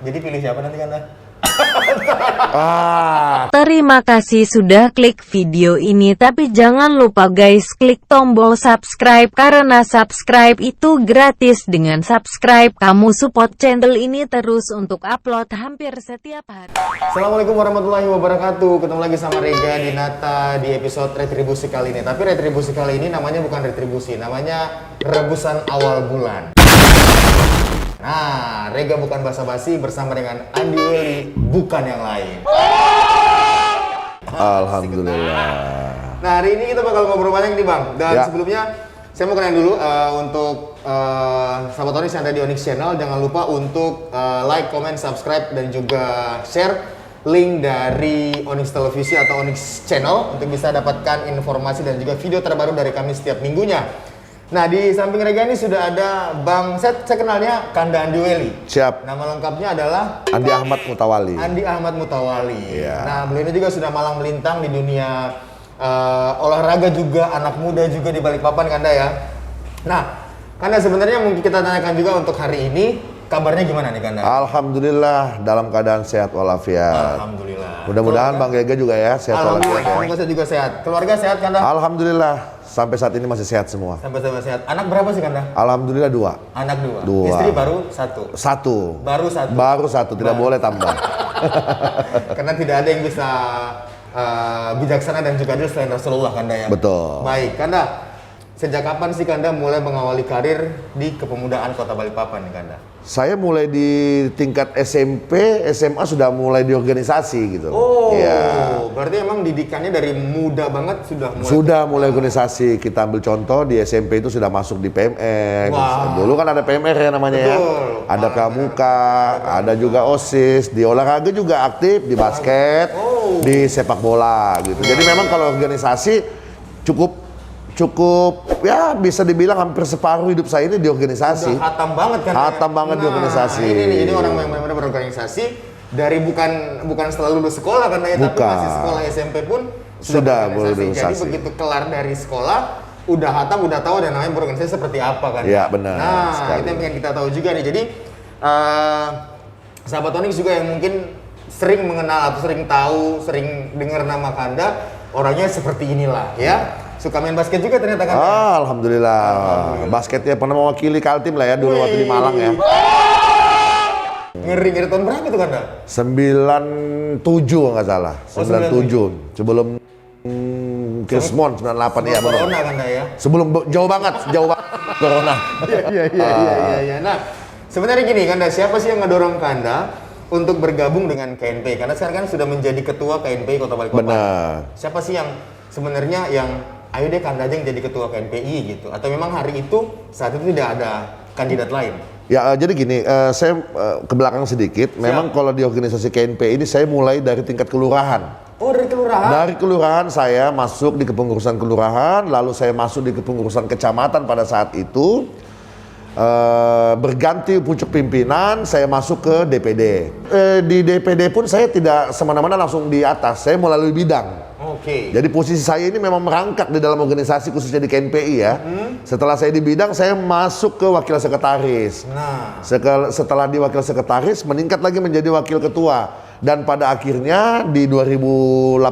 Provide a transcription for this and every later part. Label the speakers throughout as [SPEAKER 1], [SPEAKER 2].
[SPEAKER 1] Jadi pilih siapa nanti Kanda?
[SPEAKER 2] Terima kasih sudah klik video ini, tapi jangan lupa guys klik tombol subscribe karena subscribe itu gratis. Dengan subscribe kamu support channel ini terus untuk upload hampir setiap hari.
[SPEAKER 1] Assalamualaikum warahmatullahi wabarakatuh. Ketemu lagi sama Rega Dinata di episode retribusi kali ini. Tapi retribusi kali ini namanya bukan retribusi, namanya rebusan awal bulan. Nah, Rega bukan basa-basi bersama dengan Andi Weli, bukan yang lain.
[SPEAKER 3] Alhamdulillah.
[SPEAKER 1] Nah, hari ini kita bakal ngobrol banyak nih Bang. Dan sebelumnya, saya mau kenalin dulu untuk sahabat Onyx yang ada di Onyx Channel. Jangan lupa untuk like, comment, subscribe, dan juga share link dari Onyx Televisi atau Onyx Channel untuk bisa dapatkan informasi dan juga video terbaru dari kami setiap minggunya. Nah, di samping Rega ini sudah ada Bang, saya kenalnya Kanda Andi Weli.
[SPEAKER 3] Siap.
[SPEAKER 1] Nama lengkapnya adalah
[SPEAKER 3] Andi Ahmad Mutawali.
[SPEAKER 1] Andi Ahmad Mutawali.
[SPEAKER 3] Iya.
[SPEAKER 1] Nah, beliau ini juga sudah malang melintang di dunia olahraga juga, anak muda juga di Balikpapan, Kanda ya. Nah, Kanda sebenarnya mungkin kita tanyakan juga untuk hari ini, kabarnya gimana nih Kanda?
[SPEAKER 3] Alhamdulillah dalam keadaan sehat walafiat.
[SPEAKER 1] Alhamdulillah.
[SPEAKER 3] Mudah-mudahan Bang Rega juga ya sehat walafiat.
[SPEAKER 1] Alhamdulillah, saya juga sehat. Keluarga sehat Kanda?
[SPEAKER 3] Alhamdulillah sampai saat ini masih sehat semua.
[SPEAKER 1] Sampai sehat. Anak berapa sih Kanda?
[SPEAKER 3] Alhamdulillah 2.
[SPEAKER 1] Anak 2.
[SPEAKER 3] Dua.
[SPEAKER 1] Istri baru 1.
[SPEAKER 3] 1.
[SPEAKER 1] Baru 1.
[SPEAKER 3] Tidak boleh tambah.
[SPEAKER 1] Karena tidak ada yang bisa bijaksana dan juga adil selain Rasulullah Kanda ya.
[SPEAKER 3] Betul.
[SPEAKER 1] Baik, Kanda. Sejak kapan sih Kanda mulai mengawali karir di kepemudaan Kota Balikpapan nih Kanda?
[SPEAKER 3] Saya mulai di tingkat SMP, SMA sudah mulai di organisasi gitu.
[SPEAKER 1] Oh,
[SPEAKER 3] ya.
[SPEAKER 1] Berarti emang didikannya dari muda banget sudah mulai?
[SPEAKER 3] Sudah mulai organisasi. Kita ambil contoh di SMP itu sudah masuk di PMR.
[SPEAKER 1] Wah.
[SPEAKER 3] Dulu kan ada PMR ya namanya.
[SPEAKER 1] Betul.
[SPEAKER 3] Ya. Ada Pramuka, ada juga OSIS. Di olahraga juga aktif, di basket, di sepak bola gitu. Jadi memang kalau organisasi cukup ya bisa dibilang hampir separuh hidup saya ini di organisasi.
[SPEAKER 1] Udah hatam banget kan?
[SPEAKER 3] Hatam banget di organisasi.
[SPEAKER 1] Ini orang yang benar-benar berorganisasi dari bukan setelah lulus sekolah kan ya, tapi masih sekolah SMP pun sudah berorganisasi. Jadi begitu kelar dari sekolah udah hatam, udah tahu dan namanya berorganisasi seperti apa kan?
[SPEAKER 3] Iya benar.
[SPEAKER 1] Nah,
[SPEAKER 3] sekali.
[SPEAKER 1] itu yang pengen kita tahu juga nih. Jadi sahabat Onyx juga yang mungkin sering mengenal atau sering tahu, sering dengar nama Kanda, orangnya seperti inilah ya. Suka main basket juga ternyata kan?
[SPEAKER 3] Alhamdulillah. Basketnya pernah mewakili Kaltim lah ya dulu waktu di Malang ya.
[SPEAKER 1] Ngeri tahun berapa tuh Kanda?
[SPEAKER 3] 97 nggak salah. 97. Sebelum Krismon 98 ya.
[SPEAKER 1] Corona Kanda ya?
[SPEAKER 3] Sebelum jauh banget Corona.
[SPEAKER 1] Iya. Nah, sebenarnya gini Kanda, siapa sih yang ngedorong Kanda untuk bergabung dengan KNP? Karena sekarang kan sudah menjadi ketua KNP Kota Balikpapan.
[SPEAKER 3] Benar.
[SPEAKER 1] Siapa sih yang sebenarnya ayo deh Kanda aja yang jadi ketua KNPI gitu? Atau memang hari itu saat itu tidak ada kandidat lain?
[SPEAKER 3] Ya jadi gini, saya ke belakang sedikit. Memang kalau di organisasi KNP ini saya mulai dari tingkat kelurahan.
[SPEAKER 1] Oh, dari kelurahan? Dari
[SPEAKER 3] kelurahan saya masuk di kepengurusan kelurahan, lalu saya masuk di kepengurusan kecamatan pada saat itu. Berganti pucuk pimpinan, saya masuk ke DPD. Di DPD pun saya tidak semena-mena langsung di atas, saya melalui bidang.
[SPEAKER 1] Oke.
[SPEAKER 3] Jadi posisi saya ini memang merangkak di dalam organisasi khususnya di KNPI ya. Setelah saya di bidang, saya masuk ke wakil sekretaris.
[SPEAKER 1] Nah.
[SPEAKER 3] Setelah di wakil sekretaris, meningkat lagi menjadi wakil ketua. Dan pada akhirnya di 2018,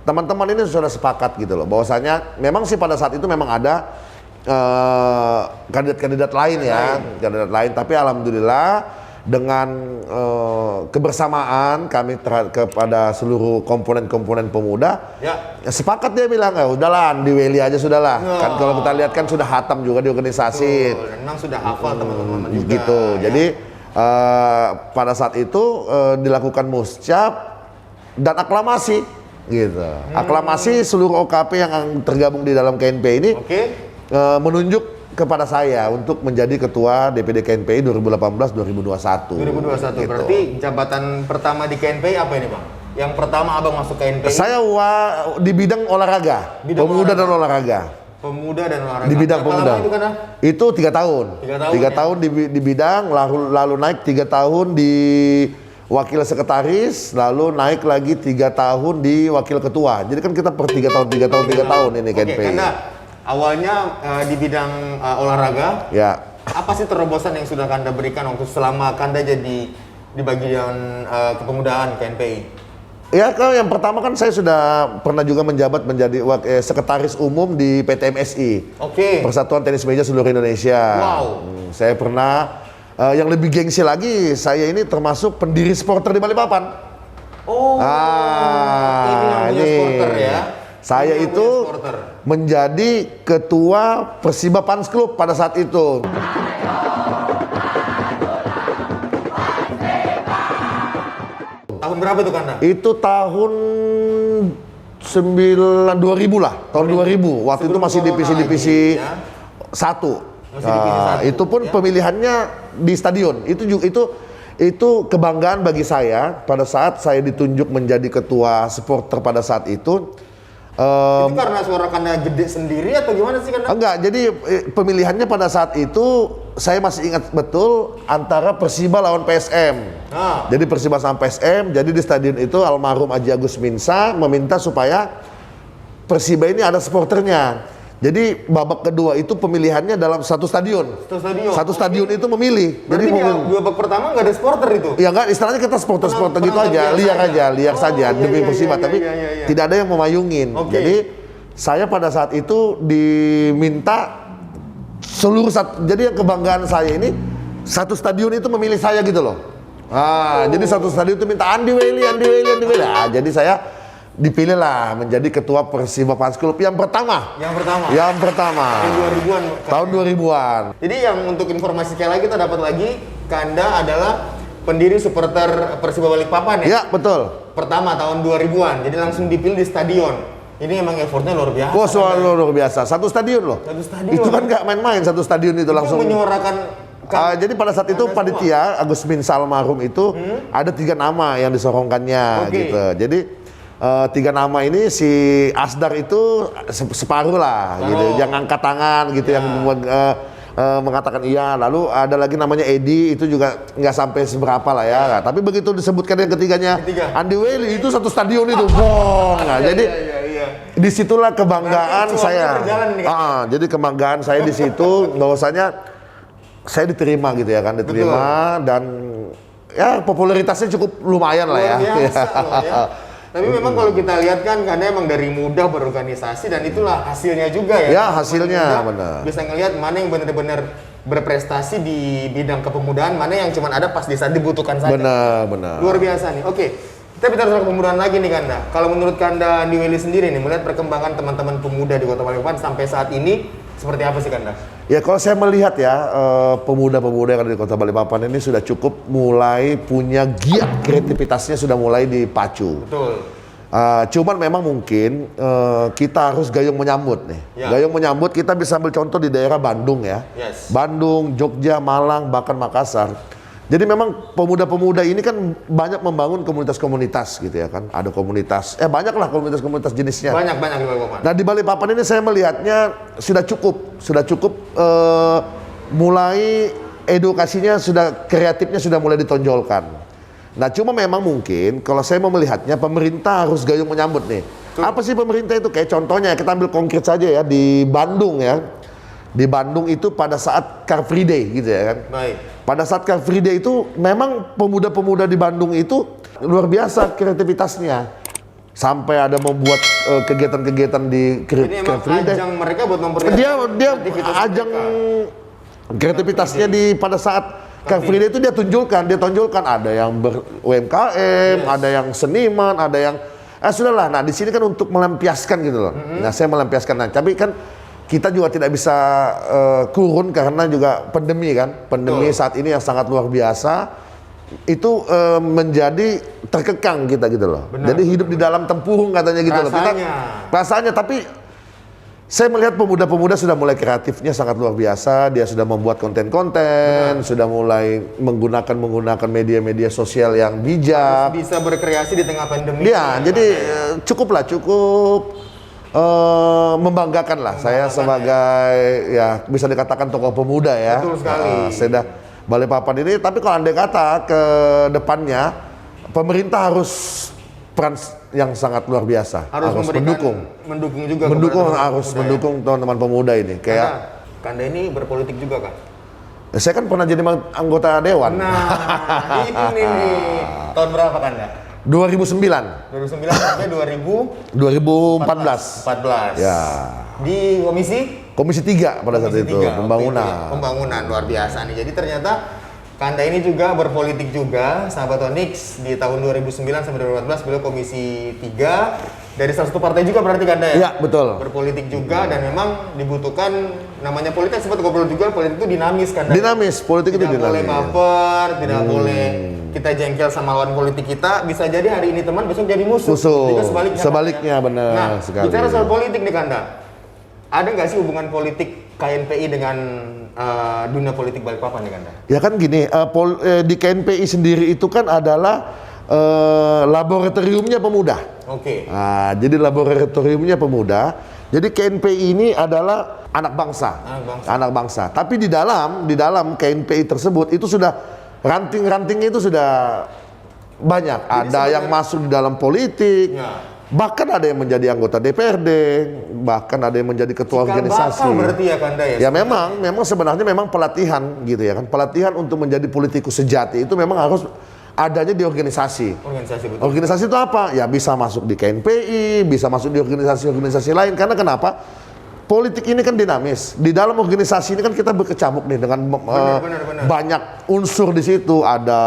[SPEAKER 3] teman-teman ini sudah sepakat gitu loh. Bahwasanya memang sih pada saat itu memang ada kandidat-kandidat lain ya. Kandidat lain, tapi alhamdulillah dengan kebersamaan kami kepada seluruh komponen-komponen pemuda, sepakat dia bilang, udahlah Andi Weli aja sudahlah. Kan kalau kita lihat kan sudah hatam juga di organisasi.
[SPEAKER 1] Memang sudah hafal teman-teman juga.
[SPEAKER 3] Gitu. Ya. Jadi pada saat itu dilakukan muscap dan aklamasi, gitu. Aklamasi seluruh OKP yang tergabung di dalam KNP ini menunjuk kepada saya untuk menjadi ketua DPD KNPI 2018-2021.
[SPEAKER 1] 2021, gitu. Berarti jabatan pertama di KNPI apa ini Bang? Yang pertama Abang masuk KNPI?
[SPEAKER 3] Saya di bidang olahraga, pemuda dan olahraga.
[SPEAKER 1] Pemuda dan olahraga.
[SPEAKER 3] Di bidang
[SPEAKER 1] berapa
[SPEAKER 3] pemuda.
[SPEAKER 1] lama itu kan?
[SPEAKER 3] Itu 3 tahun. 3 tahun di bidang, lalu naik 3 tahun di wakil sekretaris, lalu naik lagi 3 tahun di wakil ketua. Jadi kan kita per 3 tahun ini KNPI.
[SPEAKER 1] Karena awalnya di bidang olahraga,
[SPEAKER 3] ya.
[SPEAKER 1] apa sih terobosan yang sudah Kanda berikan waktu selama Kanda jadi di bagian kepemudaan KNPI?
[SPEAKER 3] Ya, kalau yang pertama kan saya sudah pernah juga menjabat menjadi sekretaris umum di PT MSI.
[SPEAKER 1] Oke.
[SPEAKER 3] Persatuan Tenis Meja Seluruh Indonesia.
[SPEAKER 1] Wow.
[SPEAKER 3] Saya pernah, yang lebih gengsi lagi, saya ini termasuk pendiri supporter di Balikpapan.
[SPEAKER 1] Oh, ini yang punya supporter ya?
[SPEAKER 3] Saya
[SPEAKER 1] Ini yang
[SPEAKER 3] itu
[SPEAKER 1] punya supporter.
[SPEAKER 3] menjadi ketua Persiba Fans Club pada saat itu.
[SPEAKER 1] Tahun berapa itu Kanda?
[SPEAKER 3] Itu tahun 2000 lah, tahun 2000. Waktu itu
[SPEAKER 1] Sebelum
[SPEAKER 3] masih
[SPEAKER 1] corona
[SPEAKER 3] divisi-divisi
[SPEAKER 1] lagi, ya?
[SPEAKER 3] 1.
[SPEAKER 1] Masih divisi satu,
[SPEAKER 3] Itu pun
[SPEAKER 1] ya?
[SPEAKER 3] pemilihannya di stadion. Itu kebanggaan bagi saya pada saat saya ditunjuk menjadi ketua supporter pada saat itu.
[SPEAKER 1] Itu karena suara Kanda gede sendiri atau gimana sih Kanda?
[SPEAKER 3] Enggak, jadi pemilihannya pada saat itu saya masih ingat betul antara Persiba lawan PSM.
[SPEAKER 1] Nah.
[SPEAKER 3] Jadi Persiba sama PSM, jadi di stadion itu almarhum Haji Agus Minsa meminta supaya Persiba ini ada supporternya. Jadi babak kedua itu pemilihannya dalam satu stadion. Satu stadion itu memilih.
[SPEAKER 1] Berarti
[SPEAKER 3] Jadi
[SPEAKER 1] di babak pertama nggak ada supporter itu?
[SPEAKER 3] ya enggak, istilahnya kita supporter-supporter gitu
[SPEAKER 1] Penonton
[SPEAKER 3] aja, liar
[SPEAKER 1] biasa
[SPEAKER 3] saja
[SPEAKER 1] Oh,
[SPEAKER 3] demi
[SPEAKER 1] iya,
[SPEAKER 3] Persiba,
[SPEAKER 1] iya,
[SPEAKER 3] tapi
[SPEAKER 1] iya.
[SPEAKER 3] tidak ada yang memayungin.
[SPEAKER 1] Oke.
[SPEAKER 3] Jadi saya pada saat itu diminta jadi yang kebanggaan saya ini satu stadion itu memilih saya gitu loh. Jadi satu stadion itu minta Andi Welly. Jadi saya dipilih lah menjadi ketua Persiba Fans Club yang pertama. Yang pertama.
[SPEAKER 1] Tahun 2000-an.
[SPEAKER 3] Tahun 2000-an.
[SPEAKER 1] Jadi yang untuk informasi sekali lagi kita dapat lagi, Kanda adalah pendiri supporter Persiba Balikpapan ya?
[SPEAKER 3] Ya, betul.
[SPEAKER 1] Pertama tahun 2000-an. Jadi langsung dipilih di stadion. Ini emang effortnya luar biasa.
[SPEAKER 3] Oh, soal luar biasa. Satu stadion loh.
[SPEAKER 1] Satu stadion.
[SPEAKER 3] Itu kan nggak main-main, satu stadion itu langsung.
[SPEAKER 1] Menyuarakan
[SPEAKER 3] Jadi pada saat itu panitia Agus Minsa almarhum itu ada 3 nama yang disorongkannya
[SPEAKER 1] Oke.
[SPEAKER 3] gitu. Jadi 3 nama ini si Asdar itu separuh lah gitu, yang angkat tangan gitu, yang mengatakan iya. Lalu ada lagi namanya Edi, itu juga nggak sampai seberapa lah ya. Nah, tapi begitu disebutkan yang ketiganya Andi Welly, itu satu stadion itu, bong. Nah, jadi disitulah kebanggaan saya. Jadi kebanggaan saya di situ bahwasanya saya diterima gitu ya kan, diterima. Dan ya popularitasnya cukup lumayan lah ya.
[SPEAKER 1] Luar biasa loh ya. Tapi memang kalau kita lihat kan karena emang dari muda berorganisasi dan itulah hasilnya juga ya.
[SPEAKER 3] Ya, hasilnya benar.
[SPEAKER 1] Bisa ngelihat mana yang benar-benar berprestasi di bidang kepemudaan, mana yang cuma ada pas di saat dibutuhkan saja.
[SPEAKER 3] Benar.
[SPEAKER 1] Luar biasa nih. Oke. Kita bicara soal kepemudaan lagi nih Kanda. Kalau menurut Kanda Andi Welly sendiri nih, melihat perkembangan teman-teman pemuda di Kota Balikpapan sampai saat ini seperti apa sih Kanda?
[SPEAKER 3] Ya kalau saya melihat ya, pemuda-pemuda yang ada di Kota Balikpapan ini sudah cukup mulai punya giat, kreativitasnya sudah mulai dipacu.
[SPEAKER 1] Betul.
[SPEAKER 3] Cuman memang mungkin kita harus gayung menyambut nih.
[SPEAKER 1] Ya.
[SPEAKER 3] Gayung menyambut, kita bisa ambil contoh di daerah Bandung ya.
[SPEAKER 1] Yes.
[SPEAKER 3] Bandung, Jogja, Malang, bahkan Makassar. Jadi memang pemuda-pemuda ini kan banyak membangun komunitas-komunitas gitu ya kan. Ada komunitas, banyaklah komunitas-komunitas jenisnya.
[SPEAKER 1] Banyak di Balikpapan.
[SPEAKER 3] Nah di Balikpapan ini saya melihatnya sudah cukup mulai edukasinya kreatifnya sudah mulai ditonjolkan. Nah cuma memang mungkin kalau saya mau melihatnya pemerintah harus gayung menyambut nih. Apa sih pemerintah itu? Kayak contohnya kita ambil konkret saja ya di Bandung ya. Di Bandung itu pada saat Car Free Day gitu ya kan.
[SPEAKER 1] Baik.
[SPEAKER 3] Pada saat Car Free Day itu memang pemuda-pemuda di Bandung itu luar biasa kreativitasnya. Sampai ada membuat kegiatan-kegiatan di Car Free Day.
[SPEAKER 1] Ajang mereka buat memperlihatkan
[SPEAKER 3] Dia ajang kreativitasnya di pada saat Car Free Day itu dia tonjolkan ada yang ber-UMKM, ada yang seniman, ada yang sudahlah. Nah, di sini kan untuk melampiaskan gitu loh. Nah, saya melampiaskan. Nah, tapi kan kita juga tidak bisa kurun karena juga pandemi kan. Pandemi saat ini yang sangat luar biasa itu menjadi terkekang kita gitu loh.
[SPEAKER 1] Benar,
[SPEAKER 3] jadi hidup di dalam tempurung katanya gitu loh. Rasanya tapi saya melihat pemuda-pemuda sudah mulai kreatifnya sangat luar biasa. Dia sudah membuat konten-konten, sudah mulai menggunakan media-media sosial yang bijak.
[SPEAKER 1] Bisa berkreasi di tengah pandemi.
[SPEAKER 3] Ya, jadi cukup membanggakan lah saya sebagai ya bisa dikatakan tokoh pemuda ya.
[SPEAKER 1] Betul sekali.
[SPEAKER 3] Saya Balikpapan ini, tapi kalau andai kata ke depannya pemerintah harus peran yang sangat luar biasa, harus mendukung teman-teman pemuda ini. Kayak
[SPEAKER 1] Kanda ini berpolitik juga kah?
[SPEAKER 3] Saya kan pernah jadi anggota dewan.
[SPEAKER 1] Nah, ini nih. Tahun berapa Kanda?
[SPEAKER 3] 2009.
[SPEAKER 1] 2009 sampai
[SPEAKER 3] 2014.
[SPEAKER 1] 14.
[SPEAKER 3] Ya.
[SPEAKER 1] Di
[SPEAKER 3] Komisi 3 pada saat
[SPEAKER 1] Komisi
[SPEAKER 3] itu,
[SPEAKER 1] 3,
[SPEAKER 3] pembangunan.
[SPEAKER 1] waktu itu ya. Pembangunan luar biasa nih. Jadi ternyata Kanda ini juga berpolitik juga, sahabat Onyx, di tahun 2009 sampai 2014 beliau Komisi 3 dari salah satu partai juga berarti Kanda ya?
[SPEAKER 3] Iya, betul.
[SPEAKER 1] Berpolitik juga dan memang dibutuhkan namanya politik, sempat ngobrol juga, politik itu dinamis Kanda.
[SPEAKER 3] Dinamis, politik itu
[SPEAKER 1] Tidak boleh
[SPEAKER 3] dinamis.
[SPEAKER 1] baper, tidak boleh kita jengkel sama lawan politik kita, bisa jadi hari ini teman, besok jadi musuh. Juga
[SPEAKER 3] Sebaliknya benar
[SPEAKER 1] Nah,
[SPEAKER 3] sekali.
[SPEAKER 1] bicara soal politik nih Kanda, ada nggak sih hubungan politik KNPI dengan dunia politik Balikpapan nih Kanda?
[SPEAKER 3] Ya kan gini, di KNPI sendiri itu kan adalah laboratoriumnya pemuda.
[SPEAKER 1] Oke.
[SPEAKER 3] Nah, jadi laboratoriumnya pemuda. Jadi KNPI ini adalah anak bangsa. Anak bangsa. Tapi di dalam KNPI tersebut itu sudah ranting-rantingnya itu sudah banyak. Ada yang masuk di dalam politik.
[SPEAKER 1] Ya.
[SPEAKER 3] Bahkan ada yang menjadi anggota DPRD, bahkan ada yang menjadi ketua organisasi.
[SPEAKER 1] Bakal berarti ya Kanda ya?
[SPEAKER 3] Ya memang sebenarnya memang pelatihan gitu ya kan. Pelatihan untuk menjadi politikus sejati itu memang harus adanya di organisasi.
[SPEAKER 1] Organisasi betul.
[SPEAKER 3] Organisasi itu apa? Ya bisa masuk di KNPI, bisa masuk di organisasi-organisasi lain. Karena kenapa? Politik ini kan dinamis. Di dalam organisasi ini kan kita berkecamuk nih dengan
[SPEAKER 1] Benar.
[SPEAKER 3] banyak unsur di situ. Ada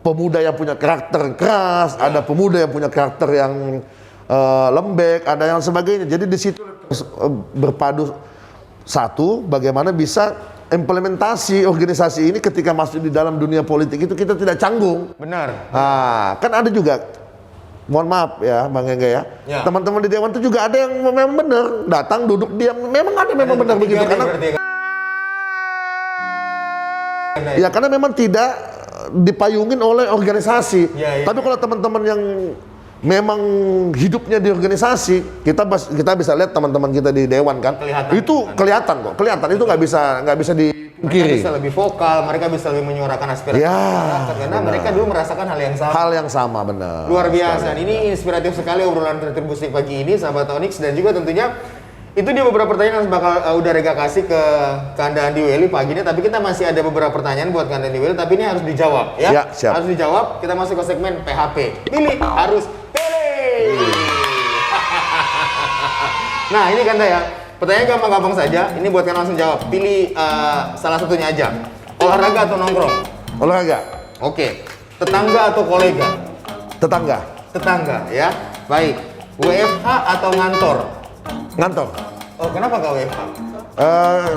[SPEAKER 3] pemuda yang punya karakter keras, ada pemuda yang punya karakter yang lembek, ada yang sebagainya. Jadi di situ berpadu satu, bagaimana bisa implementasi organisasi ini ketika masuk di dalam dunia politik itu kita tidak canggung.
[SPEAKER 1] Benar.
[SPEAKER 3] Nah, kan ada juga, mohon maaf ya Bang Engga ya, teman-teman di Dewan itu juga ada yang memang benar, datang duduk diam, memang ada memang benar begitu karena ya karena memang tidak dipayungin oleh organisasi. Tapi kalau teman-teman yang memang hidupnya di organisasi, kita bisa lihat teman-teman kita di Dewan kan, kelihatan kok, itu nggak bisa dipungkiri.
[SPEAKER 1] Mereka bisa lebih vokal, mereka bisa lebih menyuarakan aspirasi masyarakat karena mereka dulu merasakan hal yang sama.
[SPEAKER 3] Hal yang sama, benar.
[SPEAKER 1] Luar biasa. Ini inspiratif sekali obrolan Retribusi pagi ini, sahabat Onyx, dan juga tentunya itu dia beberapa pertanyaan yang bakal udah Rega kasih ke Kanda Andi Welly pagi ini, tapi kita masih ada beberapa pertanyaan buat Kanda Andi Welly, tapi ini harus dijawab ya.
[SPEAKER 3] Ya, siap.
[SPEAKER 1] Harus dijawab. Kita masuk ke segmen PHP. Pilih, harus pilih. Nah, ini Kanda ya. Pertanyaan gampang-gampang saja. Ini buat Kanda langsung jawab. Pilih salah satunya aja. Olahraga atau nongkrong?
[SPEAKER 3] Olahraga.
[SPEAKER 1] Oke. Tetangga atau kolega?
[SPEAKER 3] Tetangga.
[SPEAKER 1] Tetangga ya. Baik. WFH atau ngantor?
[SPEAKER 3] Ngantor.
[SPEAKER 1] Oh, kenapa gak WFH?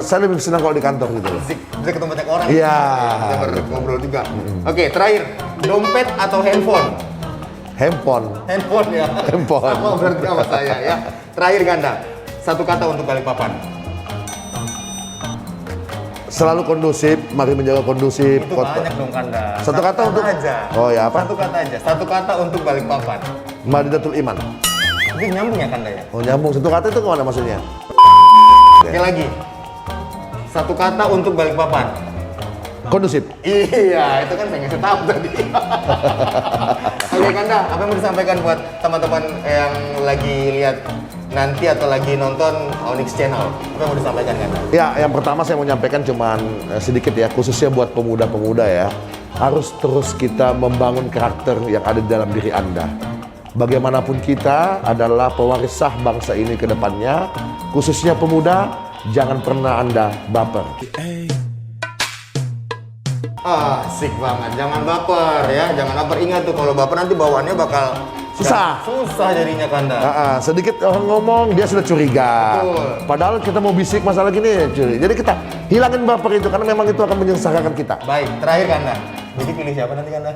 [SPEAKER 3] Saya lebih senang kalau di kantor gitu.
[SPEAKER 1] Bisa ketemu banyak orang.
[SPEAKER 3] Iya.
[SPEAKER 1] Bisa ngobrol juga. Oke, terakhir. Dompet atau handphone?
[SPEAKER 3] Handphone.
[SPEAKER 1] Handphone ya.
[SPEAKER 3] Handphone.
[SPEAKER 1] Sama berarti sama saya ya. Terakhir Kanda. Satu kata untuk Balikpapan.
[SPEAKER 3] Selalu kondusif, mari menjaga kondusif.
[SPEAKER 1] Itu banyak dong Kanda.
[SPEAKER 3] Satu kata untuk
[SPEAKER 1] aja.
[SPEAKER 3] Oh ya apa?
[SPEAKER 1] Satu kata aja. Satu kata untuk Balikpapan.
[SPEAKER 3] Madinatul Iman.
[SPEAKER 1] Itu nyambung ya Kanda ya?
[SPEAKER 3] Oh nyambung, satu kata itu kemana maksudnya?
[SPEAKER 1] Oke lagi. Satu kata untuk Balikpapan.
[SPEAKER 3] Kondusif.
[SPEAKER 1] Iya, itu kan saya ngasih tahu tadi. Oke Kanda, apa yang mau disampaikan buat teman-teman yang lagi lihat nanti atau lagi nonton Onyx Channel? Apa yang mau disampaikan Kanda?
[SPEAKER 3] Ya, yang pertama saya mau nyampaikan cuman sedikit ya, khususnya buat pemuda-pemuda ya. Harus terus kita membangun karakter yang ada di dalam diri Anda. Bagaimanapun kita adalah pewaris sah bangsa ini ke depannya, khususnya pemuda, jangan pernah Anda baper.
[SPEAKER 1] Asik banget, jangan baper ya, jangan baper. Ingat tuh kalau baper nanti bawaannya bakal
[SPEAKER 3] Susah.
[SPEAKER 1] Susah jadinya Kanda.
[SPEAKER 3] Sedikit orang ngomong dia sudah curiga.
[SPEAKER 1] Betul.
[SPEAKER 3] Padahal kita mau bisik masalah gini curiga. Jadi kita hilangin baper itu karena memang itu akan menyengsarakan kita.
[SPEAKER 1] Baik, terakhir Kanda. Jadi pilih siapa nanti Kanda?